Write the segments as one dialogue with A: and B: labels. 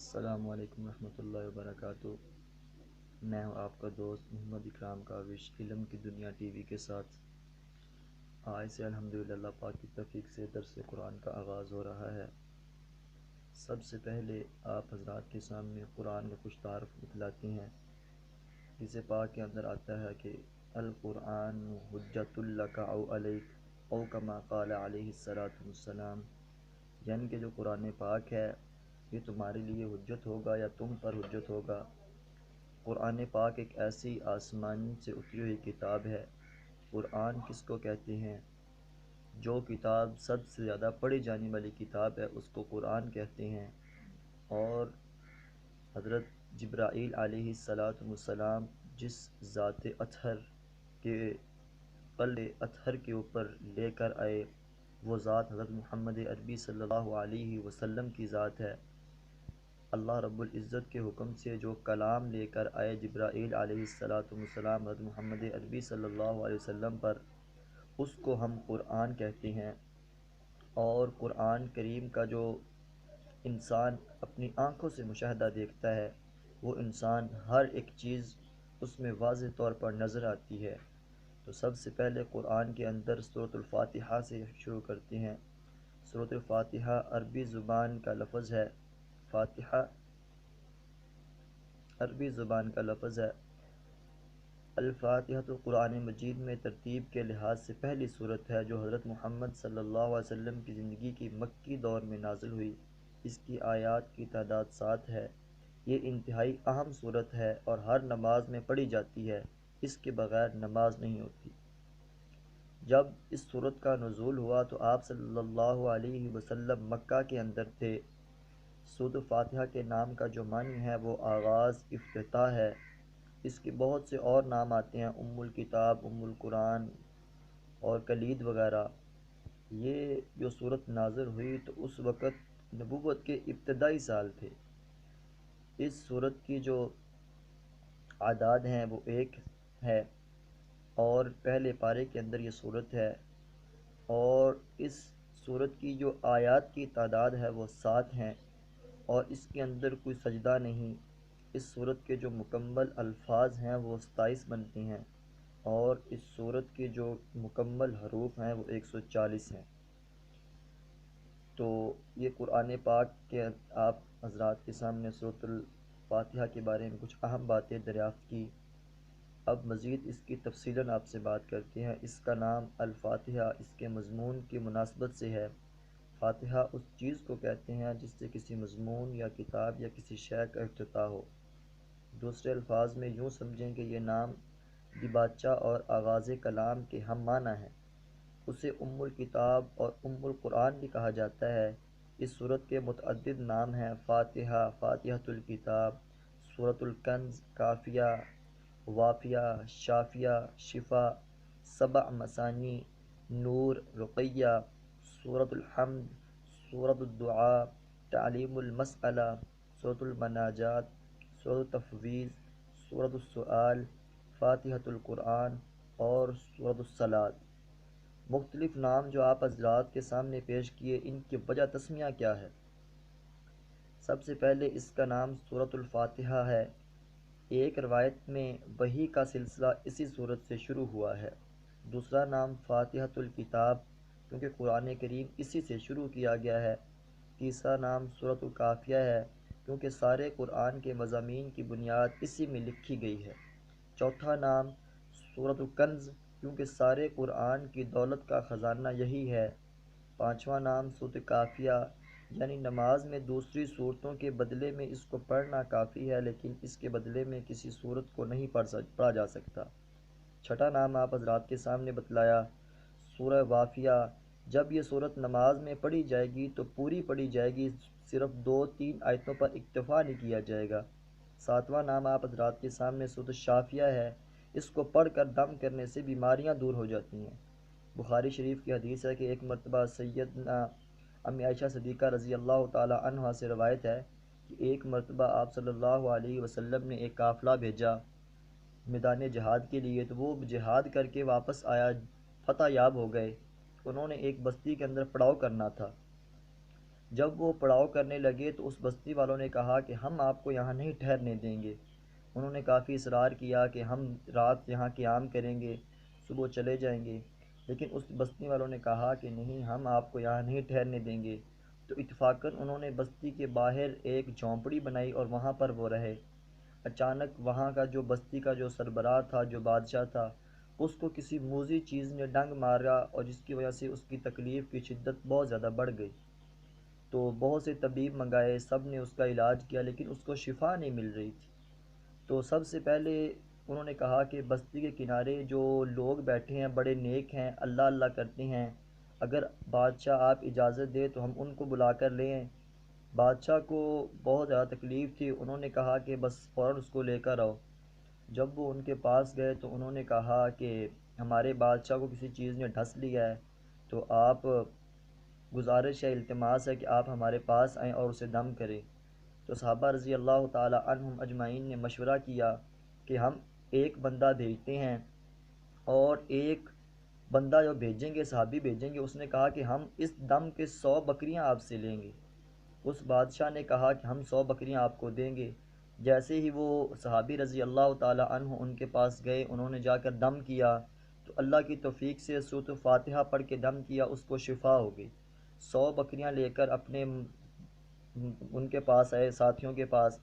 A: السلام علیکم ورحمۃ اللہ وبرکاتہ۔ میں ہوں آپ کا دوست محمد اکرام کاوش، علم کی دنیا ٹی وی کے ساتھ۔ آج سے الحمدللہ اللہ پاک کی توفیق سے درس قرآن کا آغاز ہو رہا ہے۔ سب سے پہلے آپ حضرات کے سامنے قرآن کا کچھ تعارف بتلاتے ہیں، جسے پاک کے اندر آتا ہے کہ القرآن حجت لک او علیک او کما قال علیہ الصلاۃ والسلام، یعنی کہ جو قرآن پاک ہے یہ تمہارے لیے حجت ہوگا یا تم پر حجت ہوگا۔ قرآن پاک ایک ایسی آسمان سے اتری ہوئی کتاب ہے۔ قرآن کس کو کہتے ہیں؟ جو کتاب سب سے زیادہ پڑھی جانے والی کتاب ہے اس کو قرآن کہتے ہیں۔ اور حضرت جبرائیل علیہ السلام جس ذات اطہر کے قلب اطہر کے اوپر لے کر آئے، وہ ذات حضرت محمد عربی صلی اللہ علیہ وسلم کی ذات ہے۔ اللہ رب العزت کے حکم سے جو کلام لے کر آئے جبرائیل علیہ السلام حضرت محمد عربی صلی اللہ علیہ وسلم پر، اس کو ہم قرآن کہتے ہیں۔ اور قرآن کریم کا جو انسان اپنی آنکھوں سے مشاہدہ دیکھتا ہے، وہ انسان ہر ایک چیز اس میں واضح طور پر نظر آتی ہے۔ تو سب سے پہلے قرآن کے اندر سورۃ الفاتحہ سے شروع کرتے ہیں۔ سورۃ الفاتحہ عربی زبان کا لفظ ہے۔ فاتحہ عربی زبان کا لفظ ہے۔ الفاتحہ تو قرآن مجید میں ترتیب کے لحاظ سے پہلی صورت ہے جو حضرت محمد صلی اللہ علیہ وسلم کی زندگی کی مکی دور میں نازل ہوئی۔ اس کی آیات کی تعداد 7 ہے۔ یہ انتہائی اہم صورت ہے اور ہر نماز میں پڑھی جاتی ہے، اس کے بغیر نماز نہیں ہوتی۔ جب اس صورت کا نزول ہوا تو آپ صلی اللہ علیہ وسلم مکہ کے اندر تھے۔ سورۃ الفاتحہ کے نام کا جو معنی ہے وہ آغاز، افتتاح ہے۔ اس کے بہت سے اور نام آتے ہیں، ام الکتاب، ام القرآن اور کلید وغیرہ۔ یہ جو صورت نازل ہوئی تو اس وقت نبوت کے ابتدائی سال تھے۔ اس صورت کی جو اعداد ہیں وہ 1 ہے اور پہلے پارے کے اندر یہ صورت ہے، اور اس صورت کی جو آیات کی تعداد ہے وہ 7 ہیں، اور اس کے اندر کوئی سجدہ نہیں۔ اس صورت کے جو مکمل الفاظ ہیں وہ 27 بنتے ہیں، اور اس صورت کے جو مکمل حروف ہیں وہ 140 ہیں۔ تو یہ قرآن پاک کے آپ حضرات کے سامنے سورۃ الفاتحہ کے بارے میں کچھ اہم باتیں دریافت کی۔ اب مزید اس کی تفصیلاً آپ سے بات کرتے ہیں۔ اس کا نام الفاتحہ اس کے مضمون کی مناسبت سے ہے۔ فاتحہ اس چیز کو کہتے ہیں جس سے کسی مضمون یا کتاب یا کسی شے کا افتتاح ہو۔ دوسرے الفاظ میں یوں سمجھیں کہ یہ نام دیباچہ اور آغاز کلام کے ہم معنی ہے۔ اسے ام الکتاب اور ام القرآن بھی کہا جاتا ہے۔ اس سورت کے متعدد نام ہیں: فاتحہ، فاتحۃ الکتاب، سورۃ الکنز، کافیہ، وافیہ، شافیہ، شفا، سبع مثانی، نور، رقیہ، سورۃ الحمد، سورۃ الدعاء، تعلیم المسئلہ، سورۃ المناجات، سورۃ التفویض، سورۃ السؤال، فاتحۃ القرآن اور سورۃ الصلاۃ۔ مختلف نام جو آپ حضرات کے سامنے پیش کیے، ان کی وجہ تسمیہ کیا ہے؟ سب سے پہلے اس کا نام سورۃ الفاتحہ ہے۔ ایک روایت میں وحی کا سلسلہ اسی صورت سے شروع ہوا ہے۔ دوسرا نام فاتحۃ الکتاب کیونکہ قرآن کریم اسی سے شروع کیا گیا ہے۔ تیسرا نام سورۃ الکافیہ ہے کیونکہ سارے قرآن کے مضامین کی بنیاد اسی میں لکھی گئی ہے۔ چوتھا نام سورۃ الکنز کیونکہ سارے قرآن کی دولت کا خزانہ یہی ہے۔ پانچواں نام سورۃ کافیہ یعنی نماز میں دوسری صورتوں کے بدلے میں اس کو پڑھنا کافی ہے، لیکن اس کے بدلے میں کسی صورت کو نہیں پڑھا جا سکتا۔ چھٹا نام آپ حضرات کے سامنے بتلایا سورہ وافیہ۔ جب یہ صورت نماز میں پڑھی جائے گی تو پوری پڑھی جائے گی، صرف 2-3 آیتوں پر اکتفا نہیں کیا جائے گا۔ ساتواں نام آپ حضرات کے سامنے سورۃ الشافیہ ہے۔ اس کو پڑھ کر دم کرنے سے بیماریاں دور ہو جاتی ہیں۔ بخاری شریف کی حدیث ہے کہ ایک مرتبہ سیدنا امی عائشہ صدیقہ رضی اللہ تعالی عنہا سے روایت ہے کہ ایک مرتبہ آپ صلی اللہ علیہ وسلم نے ایک قافلہ بھیجا میدان جہاد کے لیے، تو وہ جہاد کر کے واپس آیا، فتح یاب ہو گئے۔ انہوں نے ایک بستی کے اندر پڑاؤ کرنا تھا۔ جب وہ پڑاؤ کرنے لگے تو اس بستی والوں نے کہا کہ ہم آپ کو یہاں نہیں ٹھہرنے دیں گے۔ انہوں نے کافی اصرار کیا کہ ہم رات یہاں قیام کریں گے، صبح چلے جائیں گے، لیکن اس بستی والوں نے کہا کہ نہیں، ہم آپ کو یہاں نہیں ٹھہرنے دیں گے۔ تو اتفاقاً انہوں نے بستی کے باہر ایک جھونپڑی بنائی اور وہاں پر وہ رہے۔ اچانک وہاں کا جو بستی کا جو سربراہ تھا، جو بادشاہ تھا، اس کو کسی موذی چیز نے ڈنگ مارا، اور جس کی وجہ سے اس کی تکلیف کی شدت بہت زیادہ بڑھ گئی۔ تو بہت سے طبیب منگائے، سب نے اس کا علاج کیا، لیکن اس کو شفا نہیں مل رہی تھی۔ تو سب سے پہلے انہوں نے کہا کہ بستی کے کنارے جو لوگ بیٹھے ہیں بڑے نیک ہیں، اللہ اللہ کرتے ہیں، اگر بادشاہ آپ اجازت دے تو ہم ان کو بلا کر لیں آئیں۔ بادشاہ کو بہت زیادہ تکلیف تھی، انہوں نے کہا کہ بس فوراً اس کو لے کر آؤ۔ جب وہ ان کے پاس گئے تو انہوں نے کہا کہ ہمارے بادشاہ کو کسی چیز نے ڈھس لیا ہے، تو آپ، گزارش ہے، التماس ہے کہ آپ ہمارے پاس آئیں اور اسے دم کریں۔ تو صحابہ رضی اللہ تعالی عنہم اجمعین نے مشورہ کیا کہ ہم ایک بندہ بھیجتے ہیں، اور ایک بندہ جو بھیجیں گے، صحابی بھیجیں گے، اس نے کہا کہ ہم اس دم کے 100 بکریاں آپ سے لیں گے۔ اس بادشاہ نے کہا کہ ہم 100 بکریاں آپ کو دیں گے۔ جیسے ہی وہ صحابی رضی اللہ تعالی عنہ ان کے پاس گئے، انہوں نے جا کر دم کیا، تو اللہ کی توفیق سے سورۃ فاتحہ پڑھ کے دم کیا، اس کو شفا ہو گئی۔ 100 بکریاں لے کر اپنے ان کے پاس آئے، ساتھیوں کے پاس۔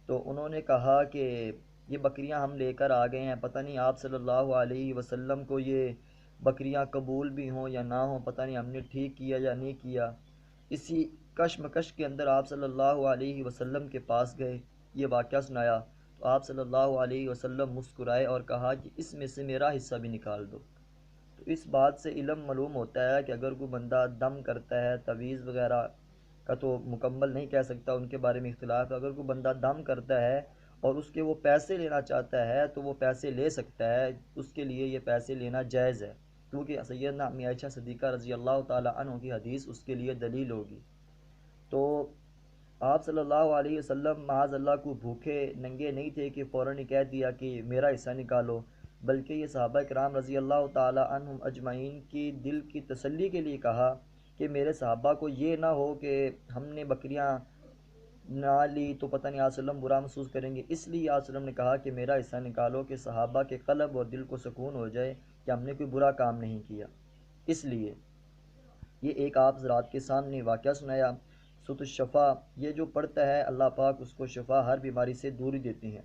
A: تو انہوں نے کہا کہ یہ بکریاں ہم لے کر آ گئے ہیں، پتہ نہیں آپ صلی اللہ علیہ وسلم کو یہ بکریاں قبول بھی ہوں یا نہ ہوں، پتہ نہیں ہم نے ٹھیک کیا یا نہیں کیا۔ اسی کشمکش کے اندر آپ صلی اللہ علیہ وسلم کے پاس گئے، یہ واقعہ سنایا، تو آپ صلی اللہ علیہ وسلم مسکرائے اور کہا کہ اس میں سے میرا حصہ بھی نکال دو۔ تو اس بات سے علم معلوم ہوتا ہے کہ اگر کوئی بندہ دم کرتا ہے، تعویذ وغیرہ کا تو مکمل نہیں کہہ سکتا، ان کے بارے میں اختلاف ہے، اگر کوئی بندہ دم کرتا ہے اور اس کے وہ پیسے لینا چاہتا ہے تو وہ پیسے لے سکتا ہے، اس کے لیے یہ پیسے لینا جائز ہے، کیونکہ سیدنا امی عائشہ صدیقہ رضی اللہ تعالی عنہ کی حدیث اس کے لیے دلیل ہوگی۔ تو آپ صلی اللہ علیہ وسلم معاذ اللہ کو بھوکے ننگے نہیں تھے کہ فوراً ہی کہہ دیا کہ میرا حصہ نکالو، بلکہ یہ صحابہ کرام رضی اللہ تعالی عنہم اجمعین کی دل کی تسلی کے لیے کہا کہ میرے صحابہ کو یہ نہ ہو کہ ہم نے بکریاں نہ لی تو پتہ نہیں آپ صلی اللہ علیہ وسلم برا محسوس کریں گے، اس لیے آپ صلی اللہ علیہ وسلم نے کہا کہ میرا حصہ نکالو، کہ صحابہ کے قلب اور دل کو سکون ہو جائے کہ ہم نے کوئی برا کام نہیں کیا۔ اس لیے یہ ایک آپ حضرات کے سامنے واقعہ سنایا۔ سورۃ الشفا، یہ جو پڑھتا ہے اللہ پاک اس کو شفا ہر بیماری سے دور ہی دیتے ہیں۔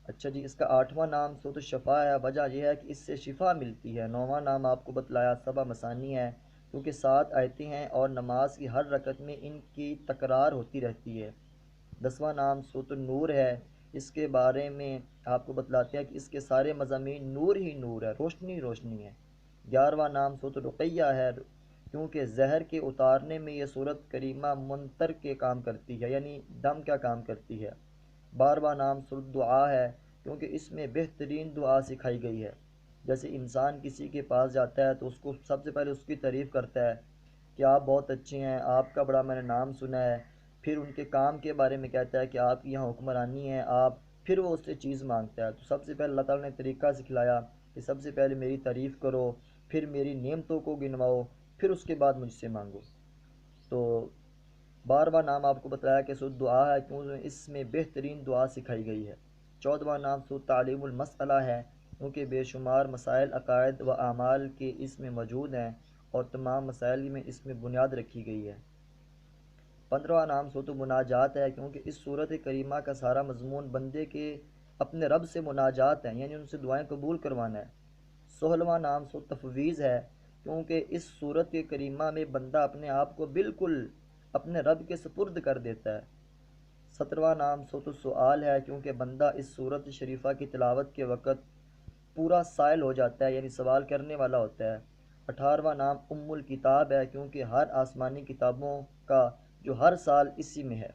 A: اچھا جی، اس کا 8واں نام سورۃ الشفا ہے، وجہ یہ ہے کہ اس سے شفا ملتی ہے۔ 9واں نام آپ کو بتلایا سبع مثانی ہے، کیونکہ 7 آیتیں ہیں اور نماز کی ہر رکعت میں ان کی تکرار ہوتی رہتی ہے۔ 10واں نام سورۃ النور ہے، اس کے بارے میں آپ کو بتلاتے ہیں کہ اس کے سارے مضامین نور ہی نور ہے، روشنی روشنی ہے۔ 11واں نام سورۃ الرقیہ ہے، کیونکہ زہر کے اتارنے میں یہ صورت کریمہ منتر کے کام کرتی ہے، یعنی دم کا کام کرتی ہے۔ 12واں نام سورۃ دعا ہے، کیونکہ اس میں بہترین دعا سکھائی گئی ہے۔ جیسے انسان کسی کے پاس جاتا ہے تو اس کو سب سے پہلے اس کی تعریف کرتا ہے کہ آپ بہت اچھے ہیں، آپ کا بڑا میں نے نام سنا ہے، پھر ان کے کام کے بارے میں کہتا ہے کہ آپ کی یہاں حکمرانی ہے، آپ، پھر وہ اس سے چیز مانگتا ہے۔ تو سب سے پہلے اللہ تعالیٰ نے طریقہ سکھلایا کہ سب سے پہلے میری تعریف کرو، پھر میری نعمتوں کو گنواؤ، پھر اس کے بعد مجھ سے مانگو۔ تو 12واں نام آپ کو بتایا کہ سورۃ دعا ہے، کیونکہ اس میں بہترین دعا سکھائی گئی ہے۔ 14واں نام سورۃ تعلیم المسئلہ ہے، کیونکہ بے شمار مسائل عقائد و اعمال کے اس میں موجود ہیں اور تمام مسائل میں اس میں بنیاد رکھی گئی ہے۔ 15واں نام سورۃ مناجات ہے، کیونکہ اس صورت کریمہ کا سارا مضمون بندے کے اپنے رب سے مناجات ہیں، یعنی ان سے دعائیں قبول کروانا ہے۔ 16واں نام سورۃ تفویض ہے، کیونکہ اس صورت کے کریمہ میں بندہ اپنے آپ کو بالکل اپنے رب کے سپرد کر دیتا ہے۔ 17واں نام سورۃ السؤال ہے، کیونکہ بندہ اس صورت شریفہ کی تلاوت کے وقت پورا سائل ہو جاتا ہے، یعنی سوال کرنے والا ہوتا ہے۔ 18واں نام ام الکتاب ہے، کیونکہ ہر آسمانی کتابوں کا جو ہر سال اسی میں ہے۔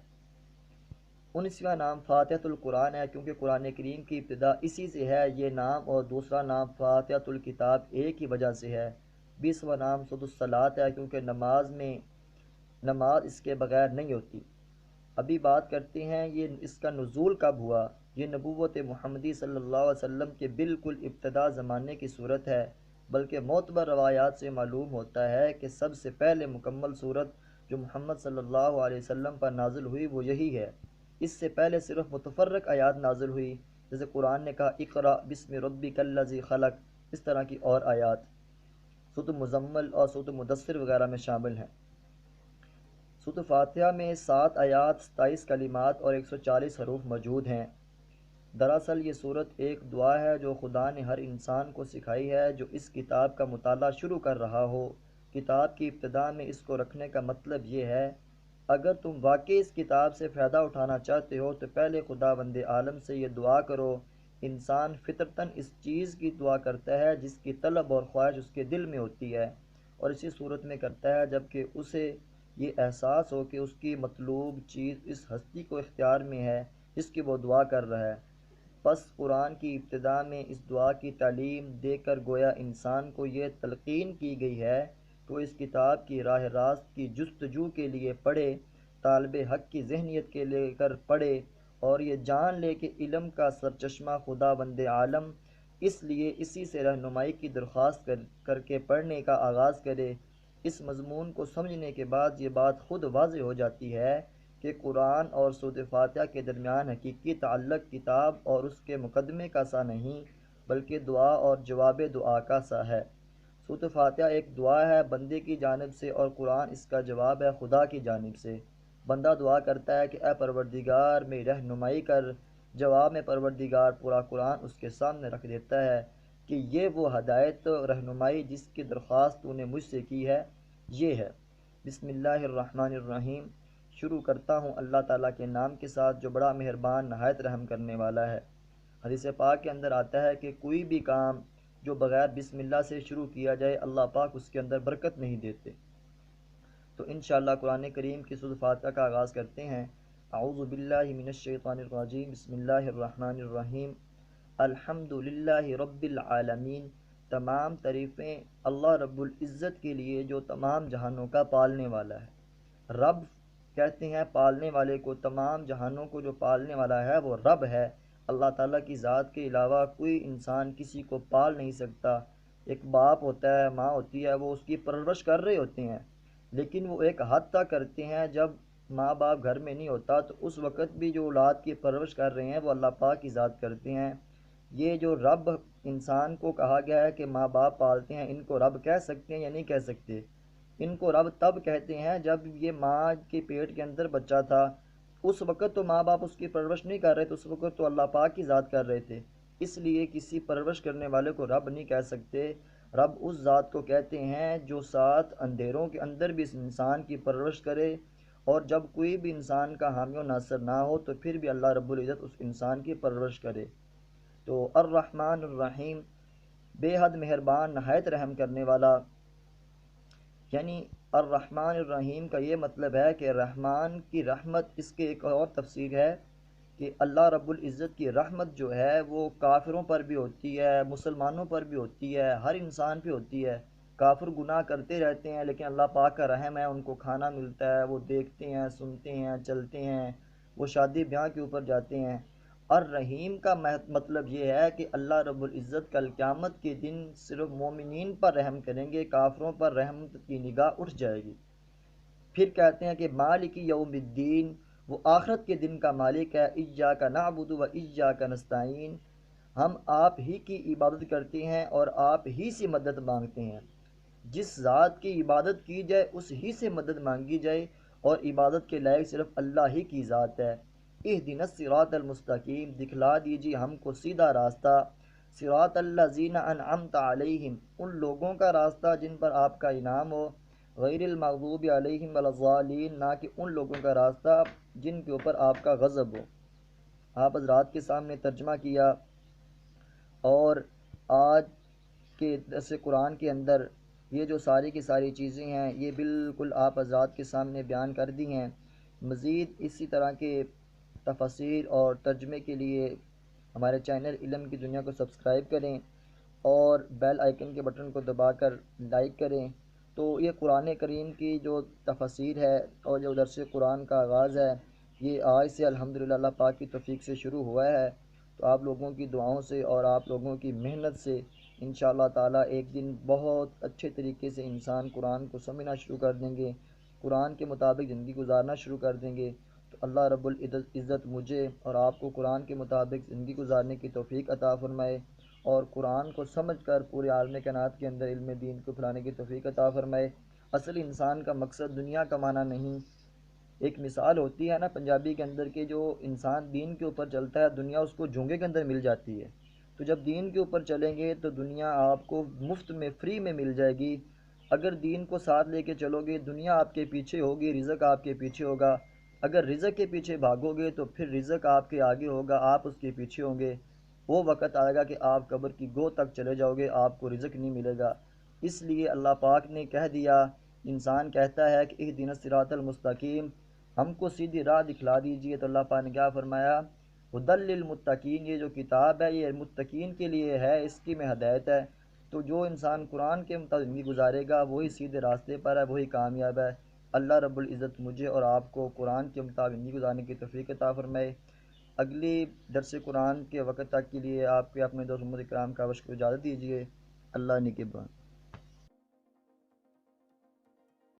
A: 19واں نام فاتحۃ القرآن ہے، کیونکہ قرآن کریم کی ابتدا اسی سے ہے یہ نام، اور دوسرا نام فاتحۃ الکتاب ایک ہی وجہ سے ہے۔ 20واں نام سورۃ الصلاۃ ہے، کیونکہ نماز اس کے بغیر نہیں ہوتی۔ ابھی بات کرتے ہیں یہ اس کا نزول کب ہوا۔ یہ نبوت محمدی صلی اللہ علیہ وسلم کے بالکل ابتدا زمانے کی صورت ہے، بلکہ معتبر روایات سے معلوم ہوتا ہے کہ سب سے پہلے مکمل صورت جو محمد صلی اللہ علیہ وسلم پر نازل ہوئی وہ یہی ہے۔ اس سے پہلے صرف متفرق آیات نازل ہوئی، جیسے قرآن نے کہا اقرأ بسم ربک الذی خلق، اس طرح کی اور آیات سورۃ مزمل اور سورۃ مدثر وغیرہ میں شامل ہیں۔ سورۃ فاتحہ میں 7 آیات، 27 کلمات اور 140 حروف موجود ہیں۔ دراصل یہ صورت ایک دعا ہے جو خدا نے ہر انسان کو سکھائی ہے جو اس کتاب کا مطالعہ شروع کر رہا ہو۔ کتاب کی ابتدا میں اس کو رکھنے کا مطلب یہ ہے، اگر تم واقعی اس کتاب سے فائدہ اٹھانا چاہتے ہو تو پہلے خداوند عالم سے یہ دعا کرو۔ انسان فطرتاً اس چیز کی دعا کرتا ہے جس کی طلب اور خواہش اس کے دل میں ہوتی ہے، اور اسی صورت میں کرتا ہے جب کہ اسے یہ احساس ہو کہ اس کی مطلوب چیز اس ہستی کو اختیار میں ہے جس کی وہ دعا کر رہا ہے۔ پس قرآن کی ابتدا میں اس دعا کی تعلیم دے کر گویا انسان کو یہ تلقین کی گئی ہے کہ وہ اس کتاب کی راہ راست کی جستجو کے لیے پڑھے، طالب حق کی ذہنیت کے لے کر پڑھے، اور یہ جان لے کہ علم کا سرچشمہ خداوند عالم، اس لیے اسی سے رہنمائی کی درخواست کر کے پڑھنے کا آغاز کرے۔ اس مضمون کو سمجھنے کے بعد یہ بات خود واضح ہو جاتی ہے کہ قرآن اور سورۃ فاتحہ کے درمیان حقیقی تعلق کتاب اور اس کے مقدمے کا سا نہیں بلکہ دعا اور جواب دعا کا سا ہے۔ سورۃ فاتحہ ایک دعا ہے بندے کی جانب سے، اور قرآن اس کا جواب ہے خدا کی جانب سے۔ بندہ دعا کرتا ہے کہ اے پروردگار میری رہنمائی کر، جواب میں پروردگار پورا قرآن اس کے سامنے رکھ دیتا ہے کہ یہ وہ ہدایت رہنمائی جس کی درخواست تو نے مجھ سے کی ہے، یہ ہے۔ بسم اللہ الرحمن الرحیم، شروع کرتا ہوں اللہ تعالیٰ کے نام کے ساتھ جو بڑا مہربان نہایت رحم کرنے والا ہے۔ حدیث پاک کے اندر آتا ہے کہ کوئی بھی کام جو بغیر بسم اللہ سے شروع کیا جائے اللہ پاک اس کے اندر برکت نہیں دیتے۔ تو انشاءاللہ قرآن کریم کی سورۃ فاتحہ کا آغاز کرتے ہیں۔ اعوذ باللہ من الشیطان الرجیم، بسم اللہ الرحمن الرحیم۔ الحمد للہ رب العالمین، تمام تعریفیں اللہ رب العزت کے لیے جو تمام جہانوں کا پالنے والا ہے۔ رب کہتے ہیں پالنے والے کو، تمام جہانوں کو جو پالنے والا ہے وہ رب ہے۔ اللہ تعالیٰ کی ذات کے علاوہ کوئی انسان کسی کو پال نہیں سکتا۔ ایک باپ ہوتا ہے، ماں ہوتی ہے، وہ اس کی پرورش کر رہے ہوتے ہیں، لیکن وہ ایک حد تک کرتے ہیں۔ جب ماں باپ گھر میں نہیں ہوتا تو اس وقت بھی جو اولاد کی پرورش کر رہے ہیں وہ اللہ پاک کی ذات کرتے ہیں۔ یہ جو رب انسان کو کہا گیا ہے کہ ماں باپ پالتے ہیں، ان کو رب کہہ سکتے ہیں یا نہیں کہہ سکتے؟ ان کو رب تب کہتے ہیں جب یہ ماں کے پیٹ کے اندر بچہ تھا، اس وقت تو ماں باپ اس کی پرورش نہیں کر رہے تھے، اس وقت تو اللہ پاک کی ذات کر رہے تھے، اس لیے کسی پرورش کرنے والے کو رب نہیں کہہ سکتے۔ رب اس ذات کو کہتے ہیں جو 7 اندھیروں کے اندر بھی اس انسان کی پرورش کرے، اور جب کوئی بھی انسان کا حامی و ناصر نہ ہو تو پھر بھی اللہ رب العزت اس انسان کی پرورش کرے۔ تو الرحمن الرحیم، بے حد مہربان نہایت رحم کرنے والا، یعنی الرحمن الرحیم کا یہ مطلب ہے کہ رحمان کی رحمت، اس کے ایک اور تفسیر ہے کہ اللہ رب العزت کی رحمت جو ہے وہ کافروں پر بھی ہوتی ہے، مسلمانوں پر بھی ہوتی ہے، ہر انسان پہ ہوتی ہے۔ کافر گناہ کرتے رہتے ہیں لیکن اللہ پاک کا رحم ہے، ان کو کھانا ملتا ہے، وہ دیکھتے ہیں، سنتے ہیں، چلتے ہیں، وہ شادی بیاہ کے اوپر جاتے ہیں۔ الرحیم کا مطلب یہ ہے کہ اللہ رب العزت کل قیامت کے دن صرف مومنین پر رحم کریں گے، کافروں پر رحمت کی نگاہ اٹھ جائے گی۔ پھر کہتے ہیں کہ مالک یوم الدین، وہ آخرت کے دن کا مالک ہے۔ ایاک نعبد و ایاک نستعین، ہم آپ ہی کی عبادت کرتے ہیں اور آپ ہی سے مدد مانگتے ہیں۔ جس ذات کی عبادت کی جائے اس ہی سے مدد مانگی جائے، اور عبادت کے لائق صرف اللہ ہی کی ذات ہے۔ اہدنا الصراط المستقیم، دکھلا دیجیے ہم کو سیدھا راستہ۔ صراط الذین انعمت علیہم، ان لوگوں کا راستہ جن پر آپ کا انعام ہو، غیر المغضوب علیہم ولا الضالین، نہ کہ ان لوگوں کا راستہ جن کے اوپر آپ کا غضب ہو۔ آپ حضرات کے سامنے ترجمہ کیا، اور آج کے درس قرآن کے اندر یہ جو ساری کی ساری چیزیں ہیں یہ بالکل آپ حضرات کے سامنے بیان کر دی ہیں۔ مزید اسی طرح کے تفاسیر اور ترجمے کے لیے ہمارے چینل علم کی دنیا کو سبسکرائب کریں اور بیل آئیکن کے بٹن کو دبا کر لائک کریں۔ تو یہ قرآن کریم کی جو تفاسیر ہے اور جو درس قرآن کا آغاز ہے یہ آج سے الحمدللہ اللہ پاک کی توفیق سے شروع ہوا ہے۔ تو آپ لوگوں کی دعاؤں سے اور آپ لوگوں کی محنت سے انشاءاللہ تعالیٰ ایک دن بہت اچھے طریقے سے انسان قرآن کو سمجھنا شروع کر دیں گے۔ قرآن کے مطابق زندگی گزارنا شروع کر دیں گے تو اللہ رب العزت مجھے اور آپ کو قرآن کے مطابق زندگی گزارنے کی توفیق عطا فرمائے، اور قرآن کو سمجھ کر پورے عالم کائنات کے اندر علم دین کو پھیلانے کی توفیق عطا فرمائے۔ اصل انسان کا مقصد دنیا کمانا نہیں۔ ایک مثال ہوتی ہے نا پنجابی کے اندر کہ جو انسان دین کے اوپر چلتا ہے دنیا اس کو جھونگے کے اندر مل جاتی ہے، تو جب دین کے اوپر چلیں گے تو دنیا آپ کو مفت میں فری میں مل جائے گی۔ اگر دین کو ساتھ لے کے چلو گے دنیا آپ کے پیچھے ہوگی، رزق آپ کے پیچھے ہوگا۔ اگر رزق کے پیچھے بھاگو گے تو پھر رزق آپ کے آگے ہوگا، آپ اس کے پیچھے ہوں گے۔ وہ وقت آئے گا کہ آپ قبر کی گو تک چلے جاؤ گے، آپ کو رزق نہیں ملے گا۔ اس لیے اللہ پاک نے کہہ دیا، انسان کہتا ہے کہ اہدنا الصراط المستقیم، ہم کو سیدھی راہ دکھلا دیجئے، تو اللہ پاک نے کیا فرمایا، ہدی للمتقین، یہ جو کتاب ہے یہ متقین کے لیے ہے، اس کی میں ہدایت ہے۔ تو جو انسان قرآن کے مطابق زندگی گزارے گا وہی سیدھے راستے پر ہے، وہی کامیاب ہے۔ اللہ رب العزت مجھے اور آپ کو قرآن کے مطابق زندگی گزارنے کی توفیق عطا فرمائے۔ اگلی درس قرآن کے وقت تک کے لیے آپ کے اپنے دوست محمد اکرام کا بشکر اجازت دیجیے۔ اللہ نگہبان۔